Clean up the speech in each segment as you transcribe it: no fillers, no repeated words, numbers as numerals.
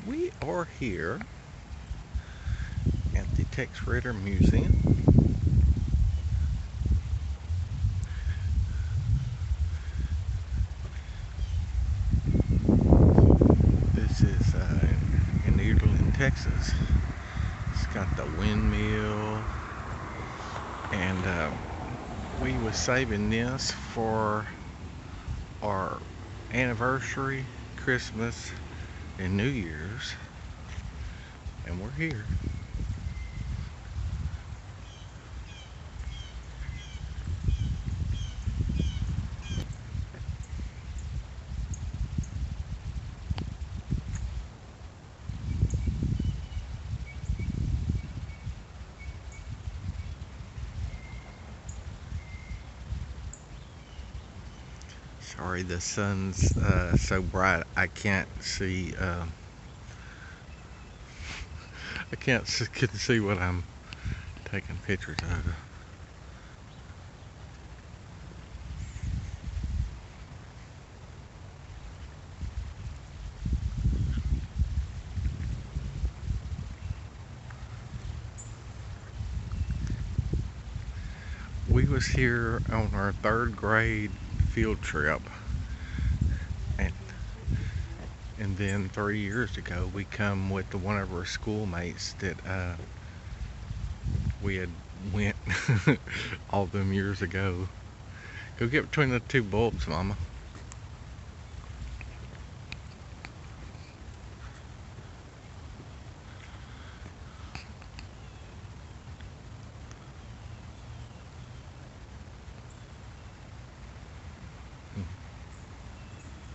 We are here at the Tex Ritter Museum. This is in Nederland, Texas. It's got the windmill, and we was saving this for our anniversary, Christmas, and New Year's, and we're here. Sorry, the sun's so bright I can't see. I can see what I'm taking pictures of. We was here on our third grade field trip, and then 3 years ago we come with one of our schoolmates that we had went all them years ago. Go get between the two bulbs, Mama.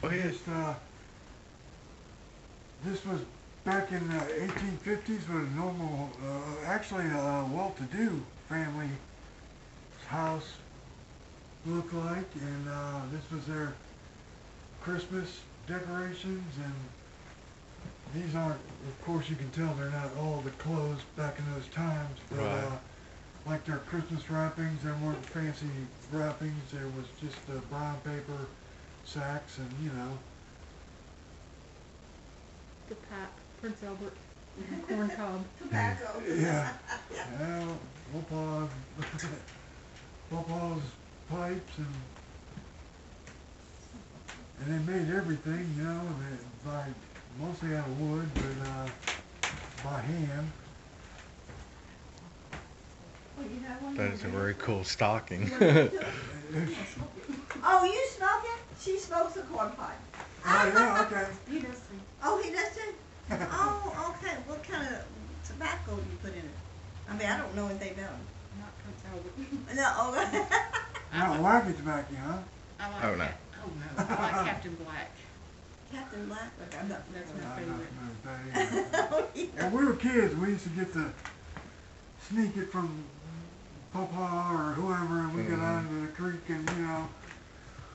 Go ahead. This was back in the 1850s when a normal, actually a well-to-do family house looked like, and this was their Christmas decorations, and these aren't, of course you can tell they're not all the clothes back in those times, but Right. like their Christmas wrappings, there weren't fancy wrappings, there was just brown paper sacks and, you know. The pipe, Prince Albert, corn cob. Tobacco. Yeah. Well, Papa's pipes, and they made everything, you know, by mostly out of wood, but by hand. Oh, you have one? That is a very cool stocking. Oh, you smoke it? She smokes a corn pipe. Oh yeah, okay. You just see. Oh, he does too? Oh, okay. What kind of tobacco do you put in it? I mean, I don't know anything about it. Not Prince Albert. No, okay. Not wacky tobacco, huh? I like Oh, no. Oh no, I like Captain Black. Captain Black? I'm not That's No, my I'm favorite. not familiar with that either. Oh, yeah. When we were kids, we used to get to sneak it from Papa or whoever, and we got out into the creek, and you know,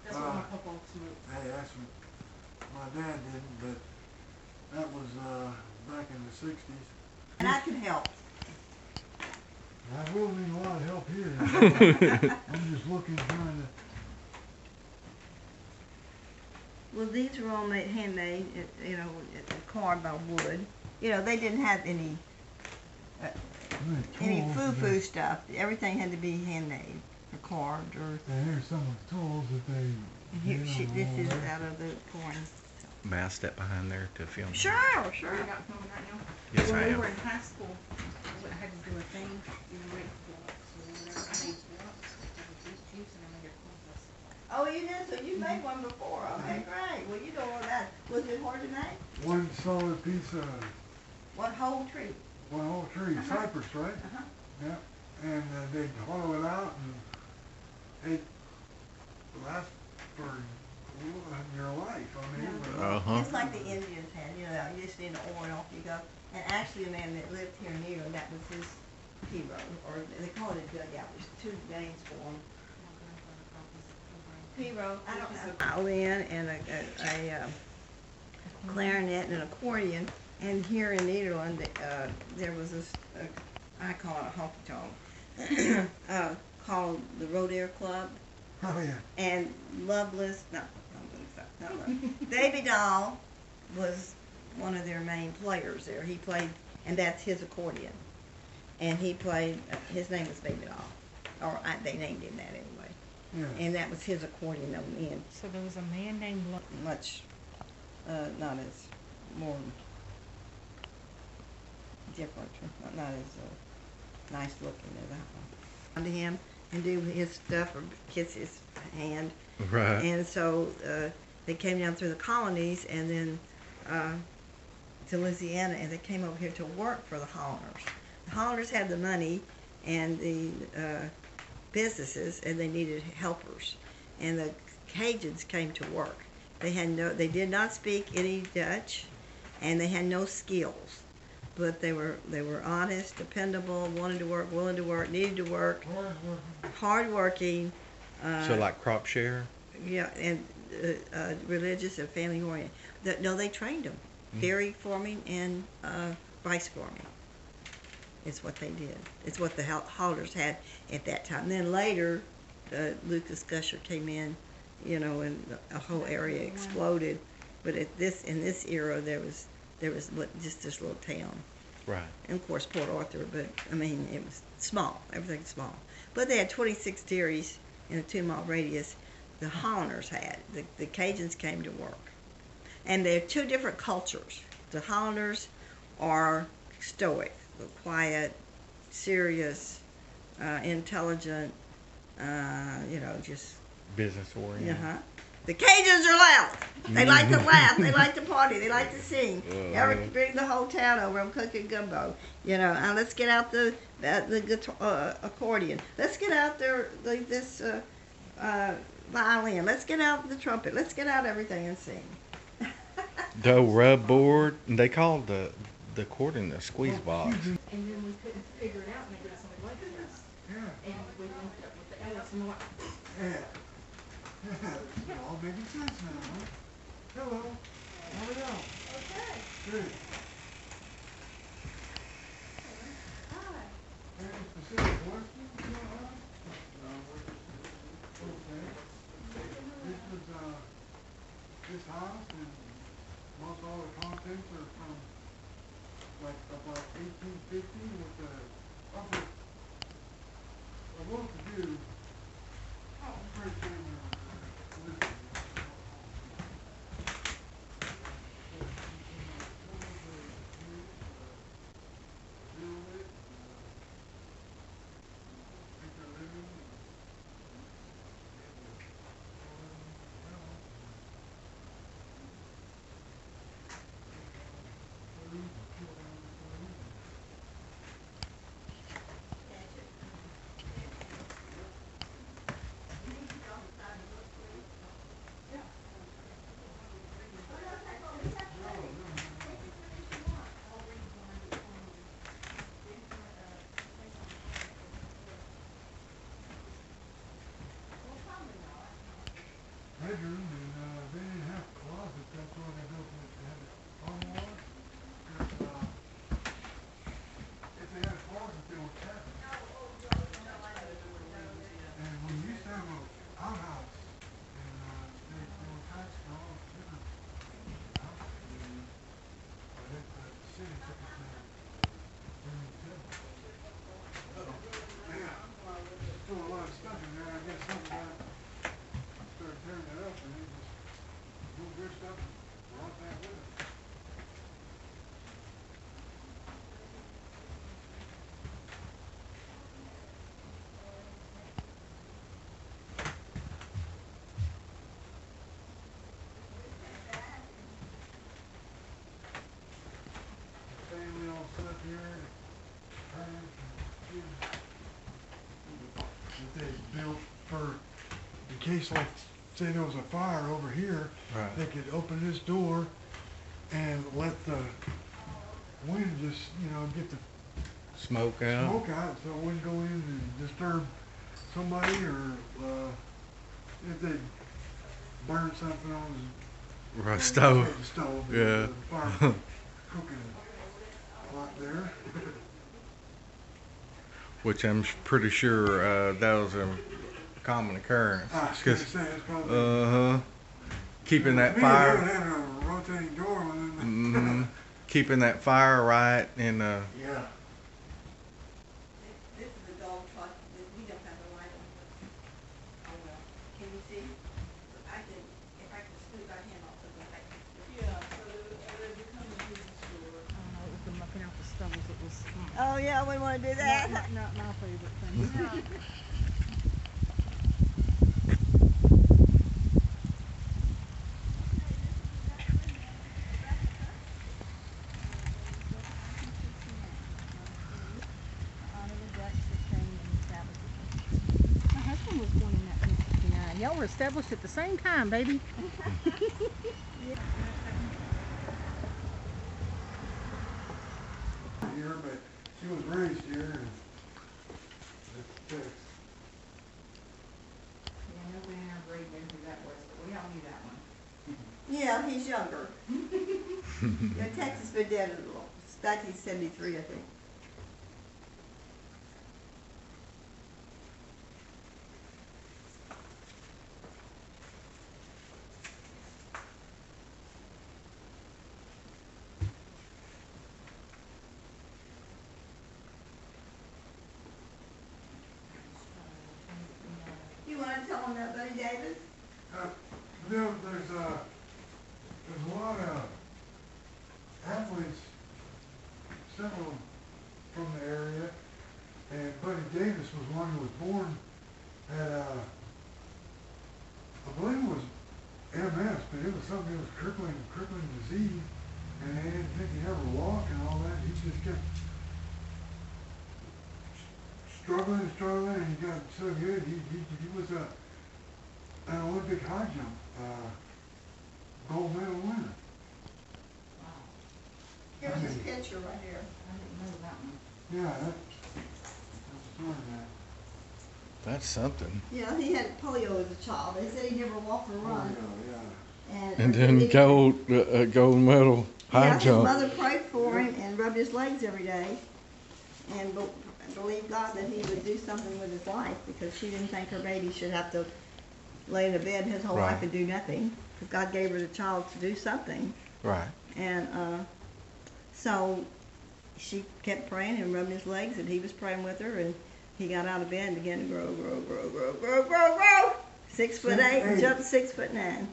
That's what my papa smoked. hey, that's what my dad didn't, but that was back in the 60s. And I can help. I will need a lot of help here. I'm just looking, trying to. Well, these were all made handmade, you know, carved by wood. You know, they didn't have any Tools, foo-foo stuff. Everything had to be handmade or carved or. And here's some of the tools that they. Here, did on this the is wall there. out of the corn. May I step behind there to film? Sure. You got filming right now? Yes, when I we am. were in high school, I had to do a thing, you know, make blocks or whatever. I made blocks, I would juice and I made it cornflakes. Oh, you did? So you made one before. Okay, great. Well, you know all that. Was it hard to make? One solid piece of One whole tree. one whole tree, cypress, right? Uh-huh. Yeah. And they'd hollow it out, and it lasts for your life. I mean, it was- Uh-huh. It's like the Indians had, you know, you just in the oil and off you go. And actually, a man that lived here near, that was his hero, or they call it a dugout. There's two names for him. Hero. I don't know. Violin and a clarinet and an accordion. And here in Nederland, there was this, I call it a honky tonk, called the Rodair Club. Oh yeah. And Loveless, no, Baby Doll was one of their main players there. He played, and that's his accordion. And he played, his name was Baby Doll, or they named him that anyway. Yeah. And that was his accordion on the end. So there was a man named Much, not as, more different, not as nice looking as that one. To him and do his stuff or kiss his hand. Right. And so they came down through the colonies and then to Louisiana, and they came over here to work for the Hollanders. The Hollanders had the money and the businesses, and they needed helpers. And the Cajuns came to work. They did not speak any Dutch, and they had no skills. But they were honest, dependable, wanted to work, willing to work, needed to work, hardworking. So like crop share? Yeah, and religious and family oriented. No, they trained them. Dairy farming and rice farming. It's what they did. It's what the Holders had at that time. And then later, Lucas Gusher came in, you know, and the whole area exploded. But in this era, there was just this little town. Right. And of course Port Arthur, but I mean it was small. Everything's small. But they had 26 dairies in a 2-mile radius. The Hollanders had. The Cajuns came to work. And they're two different cultures. The Hollanders are stoic, quiet, serious, intelligent, you know, just Business oriented. The Cajuns are loud. They like to laugh. They like to party. They like to sing. Ever bring the whole town over. I'm cooking gumbo. You know, let's get out the guitar, accordion. Let's get out this violin. Let's get out the trumpet. Let's get out everything and sing. The rub board. They called the accordion the squeeze box. And then we couldn't figure it out, and they gave us only one test. Yeah. And we went up with the Ellis and what? Yeah. It's all making sense now, huh? Hello. How are y'all? Okay. Good. Hi. Any specific questions you want to ask? No, we're just, okay. This was, this house and most all the contents are from like about 1850 with the upper, a well-to-do, great family. Bedroom, and they didn't have closets, that's why they built it. They had armoire. If they had a closet, they were cabins. And we used to have an outhouse, and they were taxed for all different houses. But the city took it to Birmingham Tip. Yeah, still a lot of stuff in there. I guess some guy started tearing it up, and they just moved their stuff and brought that with them. The family all slept here, parents and kids. That they built for, in case like, say there was a fire over here, Right. they could open this door and let the wind just, you know, get the Smoke out. smoke out so it wouldn't go in and disturb somebody, or if they burn something on Right. the Stove. stove, Yeah. the fire cooking hot there. Which I'm pretty sure that was a common occurrence. I was gonna say, it's probably. Keeping that To me, fire. they would have a rotating door, and then Keeping that fire right and Yeah. This is a dog truck, we don't have a light on. Oh well, can you see? I can, if I can scoot my hand off of the light. Yeah, so they become a music store. I don't know, it was the mucking out the stones, it was Oh yeah, we wanna do that. not my favorite thing. My husband was born in 1959. Y'all were established at the same time, baby. Here, but she was raised here and that's Yeah, nobody in our grade knew who that was, but we all knew that one. Yeah, he's younger. Yeah, Texas been dead in 1973, I think. You wanna tell him that, Buddy Davis? there's a lot of athletes, several from the area, and Buddy Davis was one who was born at, I believe it was MS, but it was something that was crippling disease, and they didn't think he'd ever walk and all that. He just kept struggling, and he got so good. He was an Olympic high jump gold medal winner. Here's his picture right here. I didn't know that one. Yeah, that's a story of that. that's something. Yeah, he had polio as a child. They said he never walked or run. Yeah. And then gold medal high Yeah, jump. his mother prayed for him and rubbed his legs every day, and believed God that he would do something with his life, because she didn't think her baby should have to lay in a bed his whole Right. life and do nothing, because God gave her the child to do something. Right. And so she kept praying and rubbing his legs, and he was praying with her, and he got out of bed and began to grow. 6'8", jumped 6'9".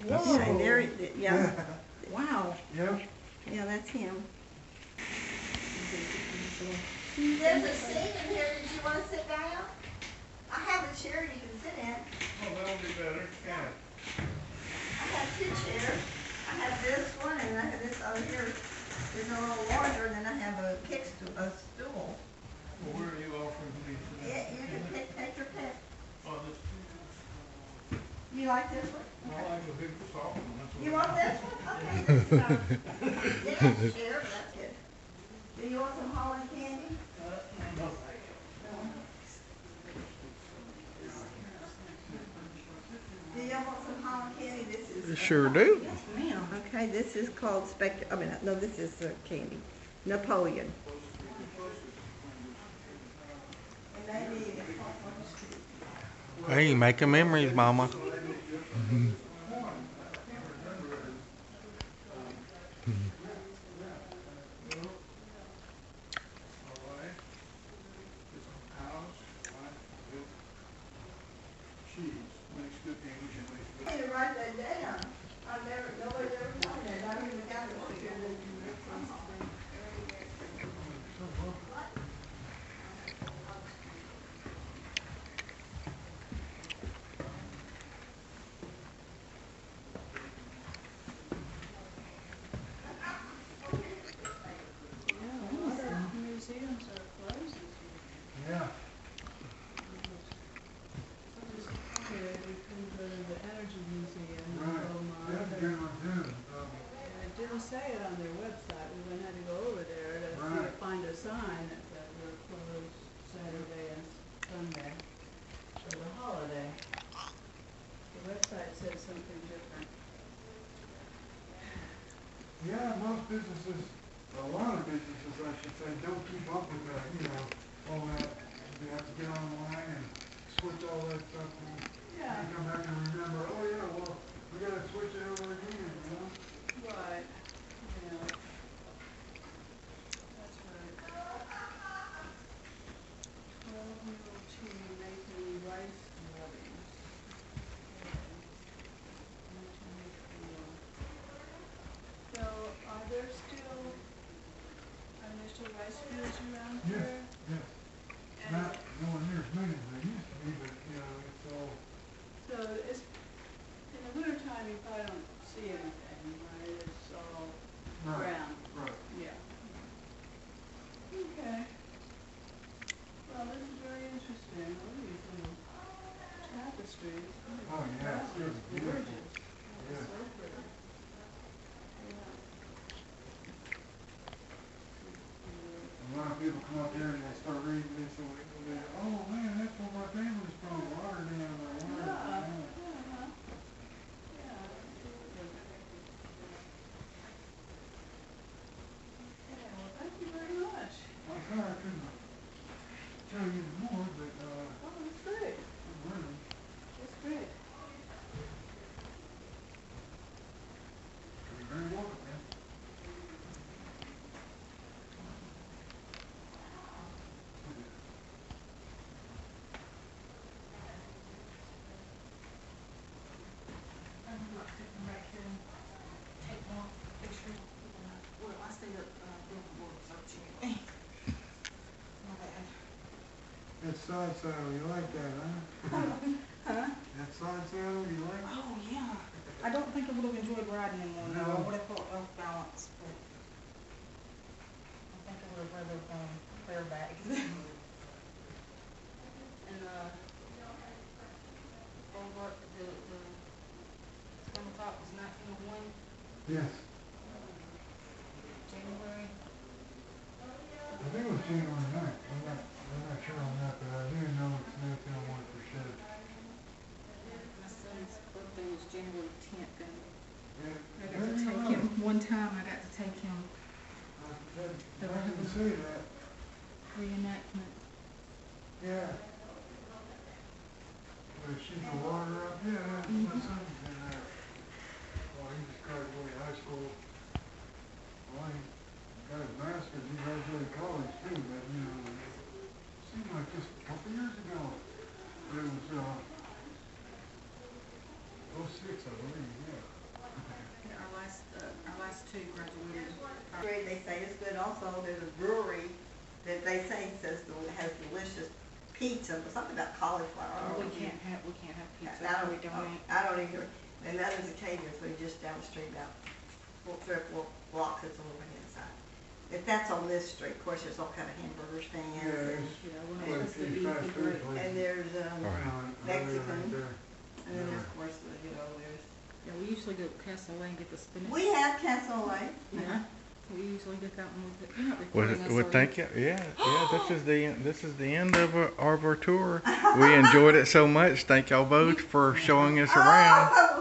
That's Yeah, and there, yeah, Wow. Yep. yeah, that's him. There's a seat in here. Did you want to sit down? I have a chair you can sit in. Oh, that'll be better. Yeah. I have two chairs. I have this one, and I have this over here. It's a little larger, and then I have a stool. Well, where are you offering me today? Yeah, you can take your pick. Oh, this. You like this one? I like the big soft one. That's what You I want this one? Okay, this is it has a chair, but that's good. Do you want some Holland candy? No. Do you want some Holland candy? This is. Sure do. Yes, ma'am. Okay, this is called no, this is candy. Napoleon. And maybe. Hey, making memories, Mama. Cheese. Makes good English and makes good. I need to write that down. Nobody's ever told me that. I don't even got it on here. Museums are closed this year. Yeah. We couldn't go to the Energy Museum in Right. Beaumont. That's a good one too. And it didn't say it on their website. We went had to go over there to see, Right. find a sign that we're closed Saturday and Sunday for the holiday. The website says something different. Yeah, most businesses, a lot of businesses, I should say, don't keep up with that, all that. They have to get online and switch all that stuff. And Yeah. come back and remember, oh yeah, well, we gotta switch it over again, Right. Oh, yeah, it's It's beautiful. gorgeous. Yeah. It's so pretty. A lot of people come up here and they start reading this and they go, oh man, that's where my family's from, Rotterdam or Yeah, whatever. yeah, yeah, absolutely. Yeah, well, thank you very much. I'm sorry I couldn't tell you more, but, Oh, that's great. really, That's great. you're very welcome, man. I'm not sitting back here and take one picture. Well, I stayed up, doing the work search anyway. My bad. That side saddle, you like that, huh? Huh? That side saddle, you like? Oh, yeah. I don't think I would have enjoyed riding in one, though. I No. would have thought off balance, but I think I would have rather gone bareback. And, over the on top was 1901, Yes. January. I think it was January 9th. I'm not sure on that, but I do know it's Smithtown one for sure. My son's birthday was January 10th, and Yeah. I got to take him, one time I got to take him I didn't say that. reenactment. Yeah. Shoot the water up. Yeah, that's my son did that. Well, he just graduated high school. Well, he got his master's. He graduated college too, but you know, it seemed like just a couple years ago. It was, 06, I believe, yeah. Yeah, our last two graduated. They say it's good also, there's a brewery that they say has delicious pizza, but something about cauliflower. We can't have pizza. I We don't. I don't either. And that is a Cajun food just down the street about 3 or 4 blocks, it's over the inside. If that's on this street, of course, there's all kind of hamburger stands. Yeah, and, there's Yeah, we're quite a not supposed to few be fast food great. places. and there's, Mexican. Right there. and then there's, of course, there's. Yeah, we usually go to Castle Lane and get the spinach. We have cassoulet. Yeah, we usually get that one with the, you're not Well, recording us, well, are thank you. Yeah, this is the end of our tour. We enjoyed it so much. Thank y'all both for showing us around. Oh,